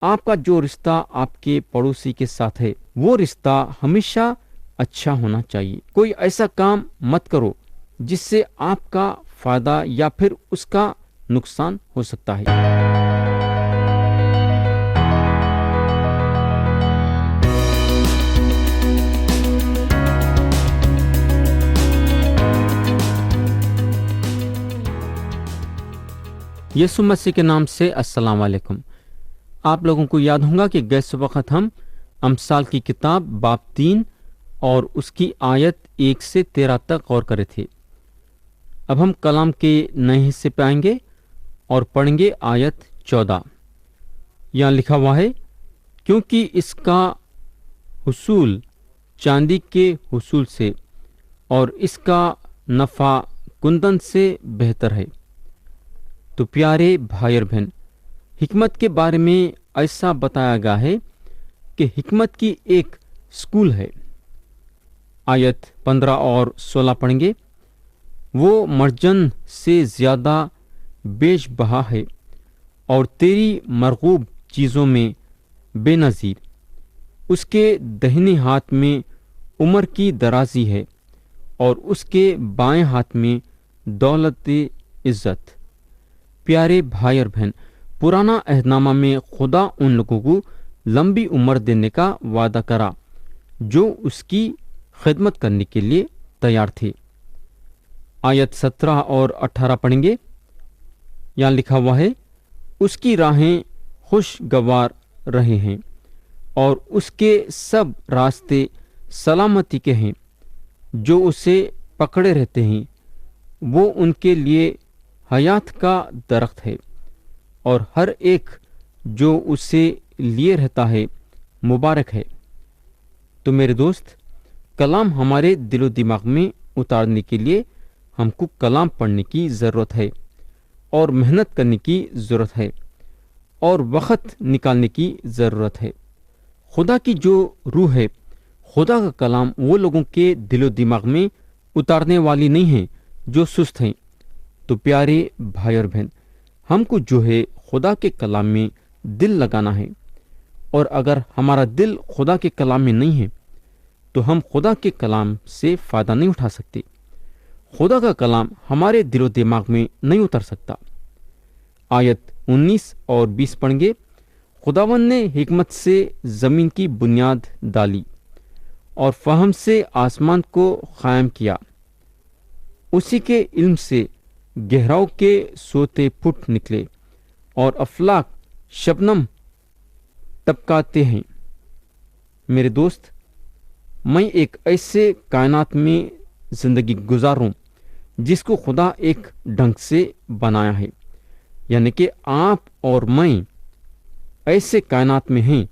آپ کا جو رشتہ آپ کے پڑوسی کے ساتھ ہے وہ رشتہ ہمیشہ اچھا ہونا چاہیے۔ کوئی ایسا کام مت کرو جس سے آپ کا فائدہ یا پھر اس کا نقصان ہو سکتا ہے۔ یسوع مسیح کے نام سے السلام علیکم۔ آپ لوگوں کو یاد ہوگا کہ گئے وقت ہم امثال کی کتاب باب 3 اور اس کی آیت 1 سے 13 تک غور کرے تھے۔ اب ہم کلام کے نئے حصے پہ آئیں گے اور پڑھیں گے آیت 14۔ یہاں لکھا ہوا ہے، کیونکہ اس کا حصول چاندی کے حصول سے اور اس کا نفع کندن سے بہتر ہے۔ تو پیارے بھائی اور بہن، حکمت کے بارے میں ایسا بتایا گیا ہے کہ حکمت کی ایک سکول ہے۔ آیت 15 اور 16 پڑھیں گے، وہ مرجن سے زیادہ بیش بہا ہے اور تیری مرغوب چیزوں میں بے نظیر۔ اس کے دہنے ہاتھ میں عمر کی درازی ہے اور اس کے بائیں ہاتھ میں دولت عزت۔ پیارے بھائی اور بہن، پرانا عہد نامہ میں خدا ان لوگوں کو لمبی عمر دینے کا وعدہ کرا جو اس کی خدمت کرنے کے لیے تیار تھے۔ آیت 17 اور 18 پڑھیں گے۔ یہاں لکھا ہوا ہے، اس کی راہیں خوشگوار رہے ہیں اور اس کے سب راستے سلامتی کے ہیں۔ جو اسے پکڑے رہتے ہیں وہ ان کے لیے حیات کا درخت ہے، اور ہر ایک جو اسے لیے رہتا ہے مبارک ہے۔ تو میرے دوست، کلام ہمارے دل و دماغ میں اتارنے کے لیے ہم کو کلام پڑھنے کی ضرورت ہے اور محنت کرنے کی ضرورت ہے اور وقت نکالنے کی ضرورت ہے۔ خدا کی جو روح ہے، خدا کا کلام وہ لوگوں کے دل و دماغ میں اتارنے والی نہیں ہے جو سست ہیں۔ تو پیارے بھائی اور بہن، ہم کو جو ہے خدا کے کلام میں دل لگانا ہے، اور اگر ہمارا دل خدا کے کلام میں نہیں ہے تو ہم خدا کے کلام سے فائدہ نہیں اٹھا سکتے۔ خدا کا کلام ہمارے دل و دماغ میں نہیں اتر سکتا۔ آیت 19 اور 20 پڑھیں گے، خداوند نے حکمت سے زمین کی بنیاد ڈالی اور فہم سے آسمان کو قائم کیا۔ اسی کے علم سے گہراؤں کے سوتے پھوٹ نکلے اور افلاک شبنم ٹپکاتے ہیں۔ میرے دوست، میں ایک ایسے کائنات میں زندگی گزاروں جس کو خدا ایک ڈھنگ سے بنایا ہے، یعنی کہ آپ اور میں ایسے کائنات میں ہیں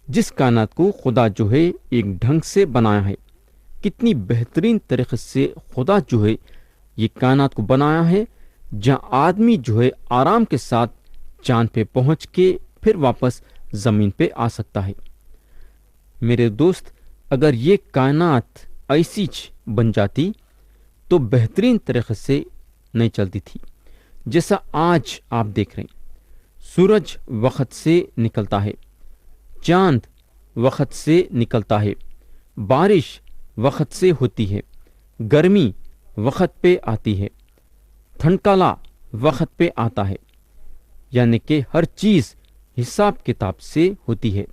جس کائنات کو خدا جو ہے ایک ڈھنگ سے بنایا ہے۔ کتنی بہترین طریقے سے خدا جو ہے یہ کائنات کو بنایا ہے، جہاں آدمی جو ہے آرام کے ساتھ چاند پہ پہنچ کے پھر واپس زمین پہ آ سکتا ہے۔ میرے دوست، اگر یہ کائنات ایسی بن جاتی تو بہترین طریقے سے نہیں چلتی تھی۔ جیسا آج آپ دیکھ رہے ہیں، سورج وقت سے نکلتا ہے، چاند وقت سے نکلتا ہے، بارش وقت سے ہوتی ہے، گرمی وقت پہ آتی ہے، ٹھنڈکالا وقت پہ آتا ہے، یعنی کہ ہر چیز حساب کتاب سے ہوتی ہے۔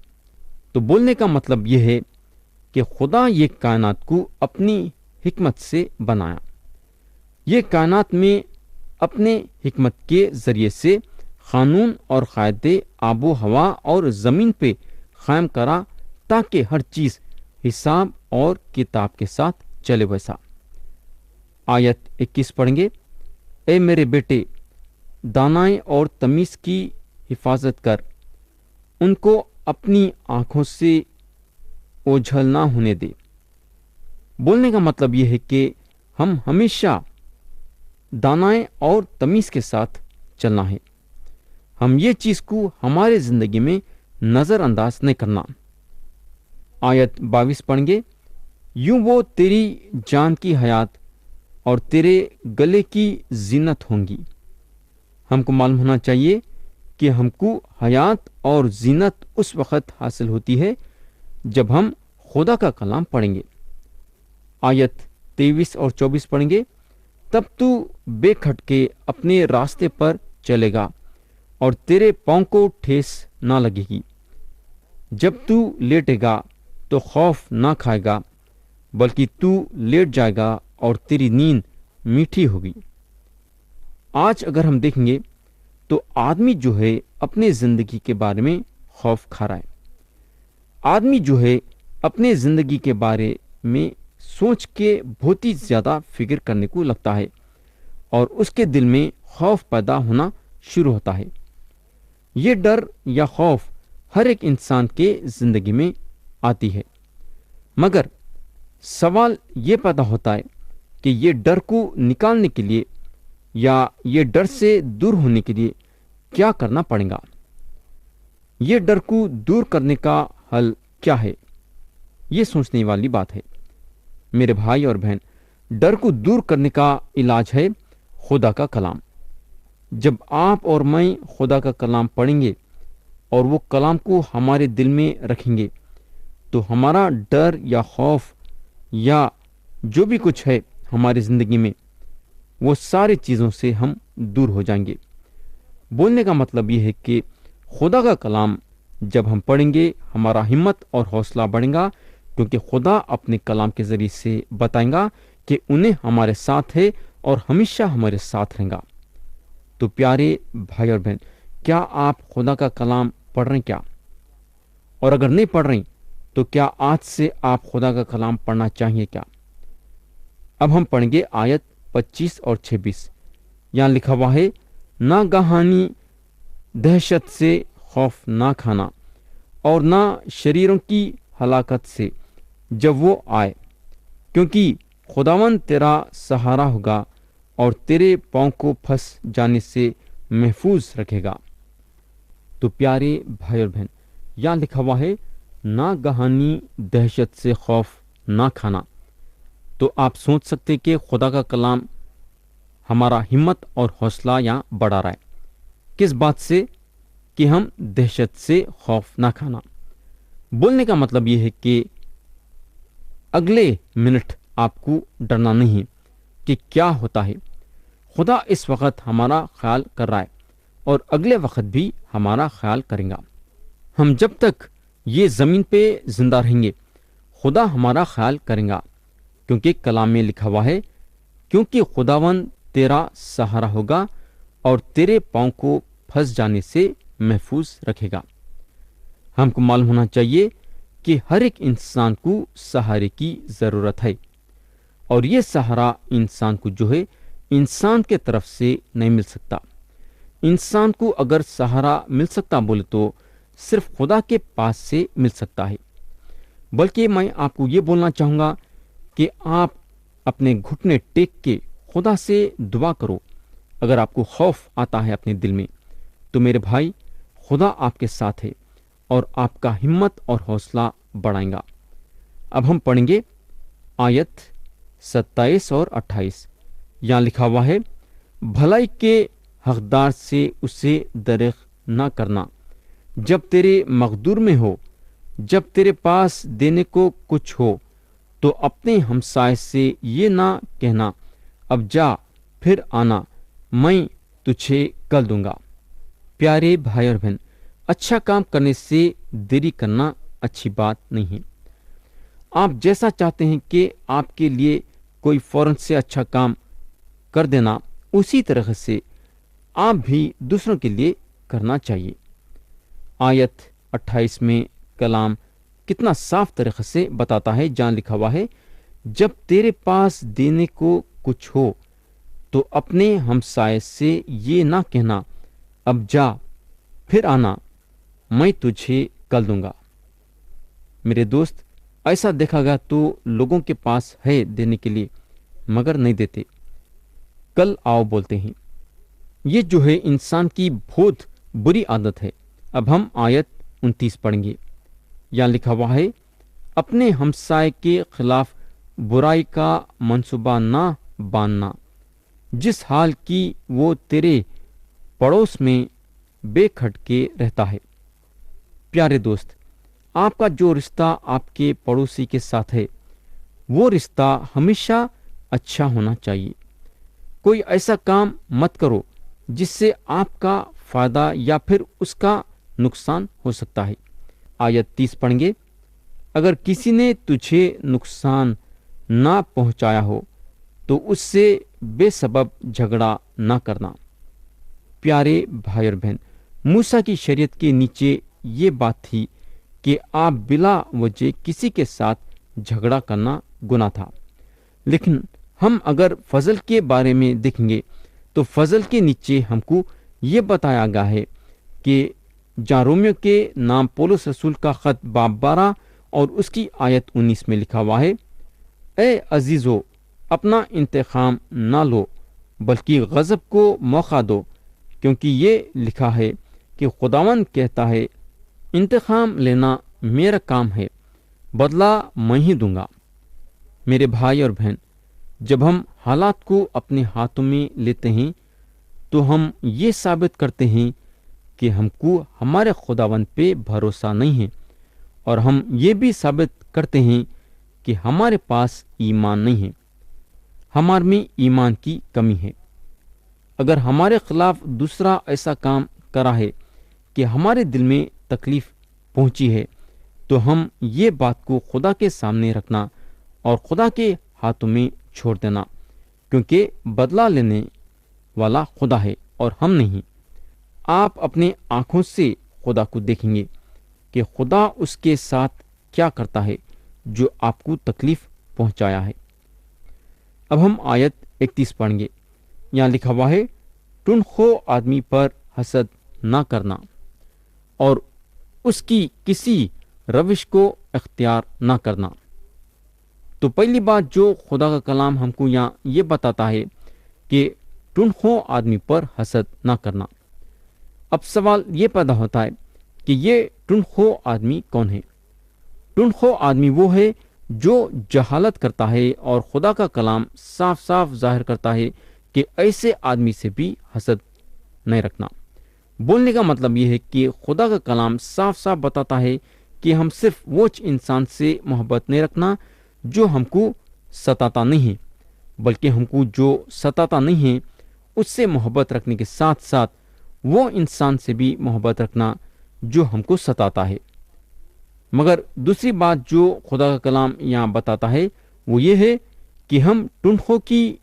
تو بولنے کا مطلب یہ ہے کہ خدا یہ کائنات کو اپنی حکمت سے بنایا۔ یہ کائنات میں اپنے حکمت کے ذریعے سے قانون اور قاعدے آب و ہوا اور زمین پہ قائم کرا تاکہ ہر چیز حساب اور کتاب کے ساتھ چلے ویسا۔ آیت 21 پڑھیں گے، اے میرے بیٹے، دانائی اور تمیز کی حفاظت کر، ان کو اپنی آنکھوں سے اوجھل نہ ہونے دے۔ بولنے کا مطلب یہ ہے کہ ہم ہمیشہ دانائی اور تمیز کے ساتھ چلنا ہے۔ ہم یہ چیز کو ہمارے زندگی میں نظر انداز نہیں کرنا۔ آیت 22 پڑھیں گے، یوں وہ تیری جان کی حیات اور تیرے گلے کی زینت ہوں گی۔ ہم کو معلوم ہونا چاہیے کہ ہم کو حیات اور زینت اس وقت حاصل ہوتی ہے جب ہم خدا کا کلام پڑھیں گے۔ آیت 23 اور 24 پڑھیں گے، تب تو بے کھٹ کے اپنے راستے پر چلے گا اور تیرے پاؤں کو ٹھیس نہ لگے گی۔ جب تو لیٹے گا تو خوف نہ کھائے گا، بلکہ تو لیٹ جائے گا اور تیری نیند میٹھی ہوگی۔ آج اگر ہم دیکھیں گے تو آدمی جو ہے اپنے زندگی کے بارے میں خوف کھا رہا ہے۔ آدمی جو ہے اپنے زندگی کے بارے میں سوچ کے بہت ہی زیادہ فکر کرنے کو لگتا ہے اور اس کے دل میں خوف پیدا ہونا شروع ہوتا ہے۔ یہ ڈر یا خوف ہر ایک انسان کے زندگی میں آتی ہے، مگر سوال یہ پیدا ہوتا ہے کہ یہ ڈر کو نکالنے کے لیے یا یہ ڈر سے دور ہونے کے لیے کیا کرنا پڑے گا؟ یہ ڈر کو دور کرنے کا حل کیا ہے؟ یہ سوچنے والی بات ہے میرے بھائی اور بہن۔ ڈر کو دور کرنے کا علاج ہے خدا کا کلام۔ جب آپ اور میں خدا کا کلام پڑھیں گے اور وہ کلام کو ہمارے دل میں رکھیں گے تو ہمارا ڈر یا خوف یا جو بھی کچھ ہے ہماری زندگی میں، وہ ساری چیزوں سے ہم دور ہو جائیں گے۔ بولنے کا مطلب یہ ہے کہ خدا کا کلام جب ہم پڑھیں گے ہمارا ہمت اور حوصلہ بڑھے گا، کیونکہ خدا اپنے کلام کے ذریعے سے بتائیں گا کہ انہیں ہمارے ساتھ ہے اور ہمیشہ ہمارے ساتھ رہیں گا۔ تو پیارے بھائی اور بہن، کیا آپ خدا کا کلام پڑھ رہے ہیں کیا؟ اور اگر نہیں پڑھ رہے تو کیا آج سے آپ خدا کا کلام پڑھنا چاہیے کیا؟ اب ہم پڑھیں گے آیت 25 اور 26۔ یہاں لکھا ہوا ہے، ناگہانی دہشت سے خوف نہ کھانا اور نہ شریروں کی ہلاکت سے جب وہ آئے، کیونکہ خداوند تیرا سہارا ہوگا اور تیرے پاؤں کو پھنس جانے سے محفوظ رکھے گا۔ تو پیارے بھائی اور بہن، یہاں لکھا ہوا ہے ناگہانی دہشت سے خوف نہ کھانا۔ تو آپ سوچ سکتے کہ خدا کا کلام ہمارا ہمت اور حوصلہ یہاں بڑھا رہا ہے۔ کس بات سے؟ کہ ہم دہشت سے خوف نہ کھانا۔ بولنے کا مطلب یہ ہے کہ اگلے منٹ آپ کو ڈرنا نہیں ہے کہ کیا ہوتا ہے۔ خدا اس وقت ہمارا خیال کر رہا ہے اور اگلے وقت بھی ہمارا خیال کریں گا۔ ہم جب تک یہ زمین پہ زندہ رہیں گے خدا ہمارا خیال کریں گا، کیونکہ کلام میں لکھا ہوا ہے، کیونکہ خداوند تیرا سہارا ہوگا اور تیرے پاؤں کو پھنس جانے سے محفوظ رکھے گا۔ ہم کو معلوم ہونا چاہیے کہ ہر ایک انسان کو سہارے کی ضرورت ہے، اور یہ سہارا انسان کو جو ہے انسان کے طرف سے نہیں مل سکتا۔ انسان کو اگر سہارا مل سکتا بولے تو صرف خدا کے پاس سے مل سکتا ہے۔ بلکہ میں آپ کو یہ بولنا چاہوں گا کہ آپ اپنے گھٹنے ٹیک کے خدا سے دعا کرو۔ اگر آپ کو خوف آتا ہے اپنے دل میں تو میرے بھائی، خدا آپ کے ساتھ ہے اور آپ کا ہمت اور حوصلہ بڑھائیں گا۔ اب ہم پڑھیں گے آیت 27 اور 28۔ یہاں لکھا ہوا ہے، بھلائی کے حقدار سے اسے دریغ نہ کرنا جب تیرے مقدور میں ہو، جب تیرے پاس دینے کو کچھ ہو تو اپنے ہمسائے سے یہ نہ کہنا، اب جا پھر آنا، میں تجھے کل دوں گا۔ پیارے بھائی اور بہن، اچھا کام کرنے سے دیری کرنا اچھی بات نہیں ہے۔ آپ جیسا چاہتے ہیں کہ آپ کے لیے کوئی فوراً سے اچھا کام کر دینا، اسی طرح سے آپ بھی دوسروں کے لیے کرنا چاہیے۔ آیت 28 میں کلام کتنا صاف طریقے سے بتاتا ہے، جہاں لکھا ہوا ہے، جب تیرے پاس دینے کو کچھ ہو تو اپنے ہمسائے سے یہ نہ کہنا، اب جا پھر آنا، میں تجھے کل دوں گا۔ میرے دوست، ایسا دیکھا گیا تو لوگوں کے پاس ہے دینے کے لیے مگر نہیں دیتے، کل آؤ بولتے ہیں۔ یہ جو ہے انسان کی بہت بری عادت ہے۔ اب ہم آیت 29 پڑھیں گے۔ یہاں لکھا ہوا ہے، اپنے ہمسائے کے خلاف برائی کا منصوبہ نہ باندھنا، جس حال کی وہ تیرے پڑوس میں بے کھٹکے رہتا ہے۔ پیارے دوست، آپ کا جو رشتہ آپ کے پڑوسی کے ساتھ ہے وہ رشتہ ہمیشہ اچھا ہونا چاہیے۔ کوئی ایسا کام مت کرو جس سے آپ کا فائدہ یا پھر اس کا نقصان ہو سکتا ہے۔ آیت 30 پڑھیں گے، اگر کسی نے تجھے نقصان نہ پہنچایا ہو تو اس سے بے سبب جھگڑا نہ کرنا۔ پیارے بھائی اور بہن، موسیٰ کی شریعت کے نیچے یہ بات تھی کہ آپ بلا وجہ کسی کے ساتھ جھگڑا کرنا گناہ تھا، لیکن ہم اگر فضل کے بارے میں دیکھیں گے تو فضل کے نیچے ہم کو یہ بتایا گیا ہے کہ جہاں رومیو کے نام پولس رسول کا خط باب 12 اور اس کی آیت 19 میں لکھا ہوا ہے، اے عزیزو، اپنا انتقام نہ لو بلکہ غضب کو موقع دو، کیونکہ یہ لکھا ہے کہ خداوند کہتا ہے، انتقام لینا میرا کام ہے، بدلہ میں ہی دوں گا۔ میرے بھائی اور بہن، جب ہم حالات کو اپنے ہاتھوں میں لیتے ہیں تو ہم یہ ثابت کرتے ہیں کہ ہم کو ہمارے خداوند پہ بھروسہ نہیں ہے، اور ہم یہ بھی ثابت کرتے ہیں کہ ہمارے پاس ایمان نہیں ہے، ہمارے میں ایمان کی کمی ہے۔ اگر ہمارے خلاف دوسرا ایسا کام کرا ہے کہ ہمارے دل میں تکلیف پہنچی ہے تو ہم یہ بات کو خدا کے سامنے رکھنا اور خدا کے ہاتھوں میں چھوڑ دینا، کیونکہ بدلہ لینے والا خدا ہے اور ہم نہیں۔ آپ اپنے آنکھوں سے خدا کو دیکھیں گے کہ خدا اس کے ساتھ کیا کرتا ہے جو آپ کو تکلیف پہنچایا ہے۔ اب ہم آیت 31 پڑھیں گے، یہاں لکھا ہوا ہے، ٹنخو آدمی پر حسد نہ کرنا اور اس کی کسی روش کو اختیار نہ کرنا۔ تو پہلی بات جو خدا کا کلام ہم کو یہاں یہ بتاتا ہے کہ ٹنخو آدمی پر حسد نہ کرنا۔ اب سوال یہ پیدا ہوتا ہے کہ یہ ٹنخو آدمی کون ہے؟ ٹنخو آدمی وہ ہے جو جہالت کرتا ہے، اور خدا کا کلام صاف صاف ظاہر کرتا ہے کہ ایسے آدمی سے بھی حسد نہیں رکھنا۔ بولنے کا مطلب یہ ہے کہ خدا کا کلام صاف صاف بتاتا ہے کہ ہم صرف وہ انسان سے محبت نہیں رکھنا جو ہم کو ستاتا نہیں ہے، بلکہ ہم کو جو ستاتا نہیں ہے اس سے محبت رکھنے کے ساتھ ساتھ وہ انسان سے بھی محبت رکھنا جو ہم کو ستاتا ہے۔ مگر دوسری بات جو خدا کا کلام یہاں بتاتا ہے وہ یہ ہے کہ ہم ٹنخو کی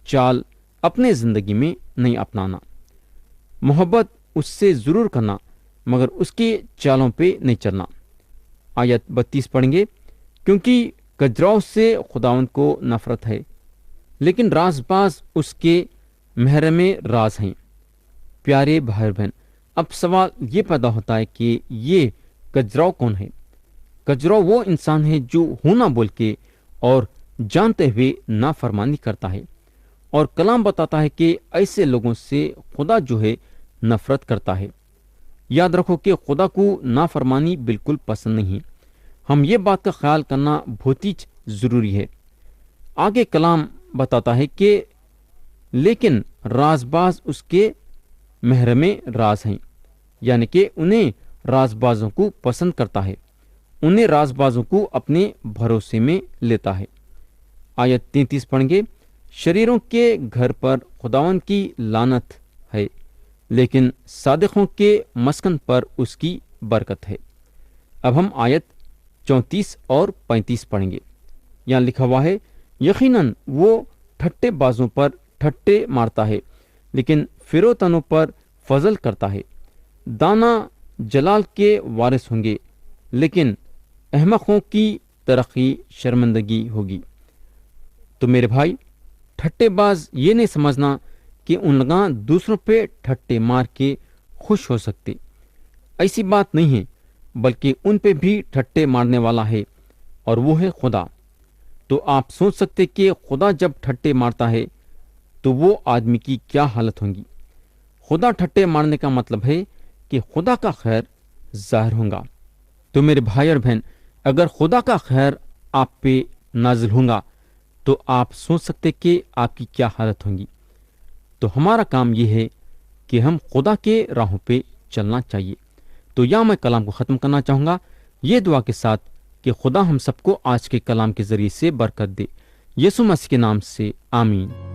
چال اپنے زندگی میں نہیں اپنانا۔ محبت اس سے ضرور کرنا، مگر اس کے چالوں پہ نہیں چلنا۔ آیت 32 پڑھیں گے، کیونکہ کجراؤ سے خداوند کو نفرت ہے، لیکن راز باز اس کے محرم راز ہیں۔ پیارے بھائی اور بہن، اب سوال یہ پیدا ہوتا ہے کہ یہ کجراؤ کون ہے؟ کجراؤ وہ انسان ہے جو ہونا بول کے اور جانتے ہوئے نافرمانی کرتا ہے، اور کلام بتاتا ہے کہ ایسے لوگوں سے خدا جو ہے نفرت کرتا ہے۔ یاد رکھو کہ خدا کو نافرمانی بالکل پسند نہیں ہے۔ ہم یہ بات کا خیال کرنا بہت ہی ضروری ہے۔ آگے کلام بتاتا ہے کہ لیکن راز باز اس کے محرم راز ہیں، یعنی کہ انہیں راز بازوں کو پسند کرتا ہے، انہیں راز بازوں کو اپنے بھروسے میں لیتا ہے۔ آیت 33 پڑھیں گے، شریروں کے گھر پر خداوند کی لعنت ہے، لیکن صادقوں کے مسکن پر اس کی برکت ہے۔ اب ہم آیت 34 اور 35 پڑھیں گے، یہاں لکھا ہوا ہے، یقیناً وہ ٹھٹے بازوں پر ٹھٹے مارتا ہے، لیکن فروتنوں پر فضل کرتا ہے۔ دانا جلال کے وارث ہوں گے، لیکن احمقوں کی ترقی شرمندگی ہوگی۔ تو میرے بھائی، ٹھٹے باز یہ نہیں سمجھنا کہ ان لوگاں دوسروں پہ ٹھٹے مار کے خوش ہو سکتے، ایسی بات نہیں ہے، بلکہ ان پہ بھی ٹھٹے مارنے والا ہے، اور وہ ہے خدا۔ تو آپ سوچ سکتے کہ خدا جب ٹھٹے مارتا ہے تو وہ آدمی کی کیا حالت ہوگی۔ خدا ٹھٹے مارنے کا مطلب ہے کہ خدا کا خیر ظاہر ہوگا۔ تو میرے بھائی اور بہن، اگر خدا کا خیر آپ پہ نازل ہوگا تو آپ سوچ سکتے کہ آپ کی کیا حالت ہوگی۔ تو ہمارا کام یہ ہے کہ ہم خدا کے راہوں پہ چلنا چاہیے۔ تو یہاں میں کلام کو ختم کرنا چاہوں گا یہ دعا کے ساتھ کہ خدا ہم سب کو آج کے کلام کے ذریعے سے برکت دے۔ یسوع مسیح کے نام سے آمین۔